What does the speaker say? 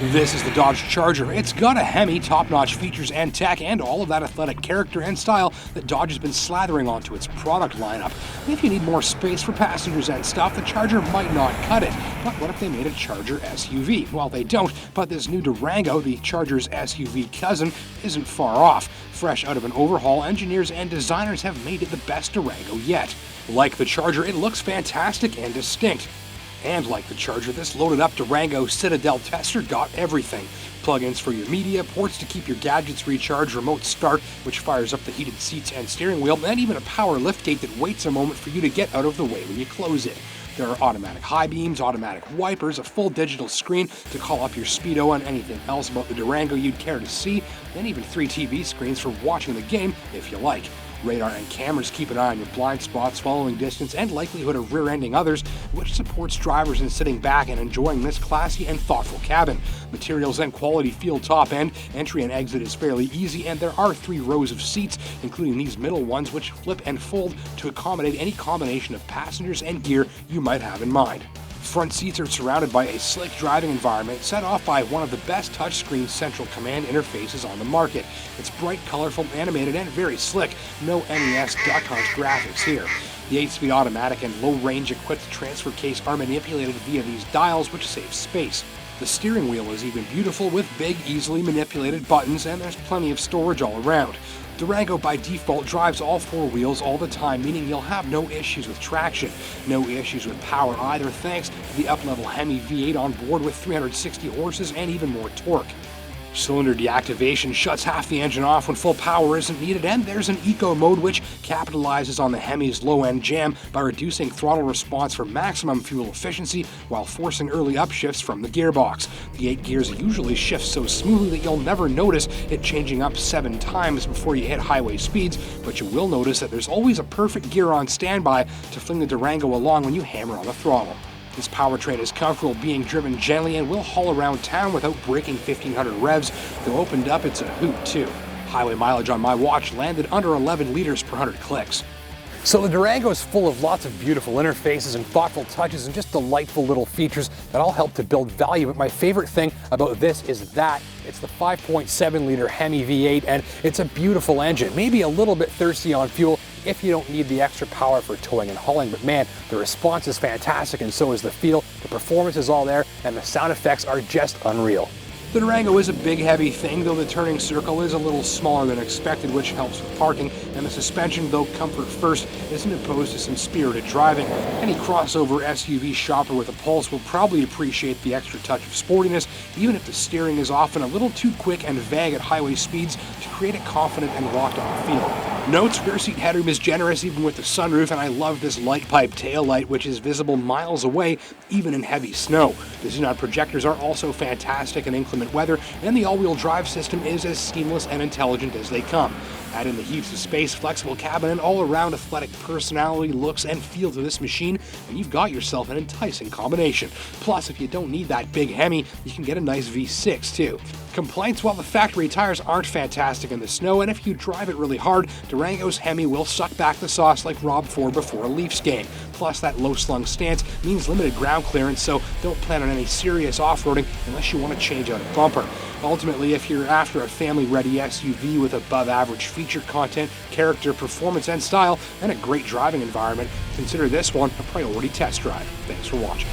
This is the Dodge Charger. It's got a HEMI, top-notch features and tech, and all of that athletic character and style that Dodge has been slathering onto its product lineup. If you need more space for passengers and stuff, the Charger might not cut it. But what if they made a Charger SUV? Well, they don't, but this new Durango, the Charger's SUV cousin, isn't far off. Fresh out of an overhaul, engineers and designers have made it the best Durango yet. Like the Charger, it looks fantastic and distinct. And like the Charger, this loaded-up Durango Citadel tester got everything. Plug-ins for your media, ports to keep your gadgets recharged, remote start, which fires up the heated seats and steering wheel, and even a power liftgate that waits a moment for you to get out of the way when you close it. There are automatic high beams, automatic wipers, a full digital screen to call up your speedo and anything else about the Durango you'd care to see, and even 3 TV screens for watching the game if you like. Radar and cameras keep an eye on your blind spots, following distance, and likelihood of rear-ending others, which supports drivers in sitting back and enjoying this classy and thoughtful cabin. Materials and quality feel top end, entry and exit is fairly easy, and there are 3 rows of seats, including these middle ones which flip and fold to accommodate any combination of passengers and gear you might have in mind. Front seats are surrounded by a slick driving environment set off by one of the best touchscreen central command interfaces on the market. It's bright, colorful, animated, and very slick. No NES Duck Hunt graphics here. The 8-speed automatic and low-range equipped transfer case are manipulated via these dials, which save space. The steering wheel is even beautiful with big, easily manipulated buttons, and there's plenty of storage all around. Durango by default drives all 4 wheels all the time, meaning you'll have no issues with traction. No issues with power either, thanks to the up-level HEMI V8 on board with 360 horses and even more torque. Cylinder deactivation shuts half the engine off when full power isn't needed, and there's an eco mode which capitalizes on the HEMI's low-end jam by reducing throttle response for maximum fuel efficiency while forcing early upshifts from the gearbox. The 8 gears usually shift so smoothly that you'll never notice it changing up 7 times before you hit highway speeds, but you will notice that there's always a perfect gear on standby to fling the Durango along when you hammer on the throttle. This powertrain is comfortable being driven gently and will haul around town without breaking 1500 revs, though opened up it's a hoot too. Highway mileage on my watch landed under 11 liters per 100 clicks. So the Durango is full of lots of beautiful interfaces and thoughtful touches and just delightful little features that all help to build value, but my favorite thing about this is that it's the 5.7 liter HEMI V8 and it's a beautiful engine, maybe a little bit thirsty on fuel if you don't need the extra power for towing and hauling, but man, the response is fantastic and so is the feel, the performance is all there, and the sound effects are just unreal. The Durango is a big, heavy thing, though the turning circle is a little smaller than expected, which helps with parking, and the suspension, though comfort first, isn't opposed to some spirited driving. Any crossover SUV shopper with a pulse will probably appreciate the extra touch of sportiness, even if the steering is often a little too quick and vague at highway speeds to create a confident and locked-on feel. Note, rear seat headroom is generous even with the sunroof, and I love this light pipe taillight, which is visible miles away, even in heavy snow. The xenon projectors are also fantastic in inclement weather, and the all-wheel drive system is as seamless and intelligent as they come. Add in the heaps of space, flexible cabin, and all-around athletic personality, looks, and feel to this machine, and you've got yourself an enticing combination. Plus, if you don't need that big HEMI, you can get a nice V6 too. Complaints? Well, the factory tires aren't fantastic in the snow, and if you drive it really hard, Durango's HEMI will suck back the sauce like Rob Ford before a Leafs game. Plus, that low-slung stance means limited ground clearance, so don't plan on any serious off-roading unless you want to change out a bumper. Ultimately, if you're after a family-ready SUV with above-average feature content, character, performance, and style, and a great driving environment, consider this one a priority test drive. Thanks for watching.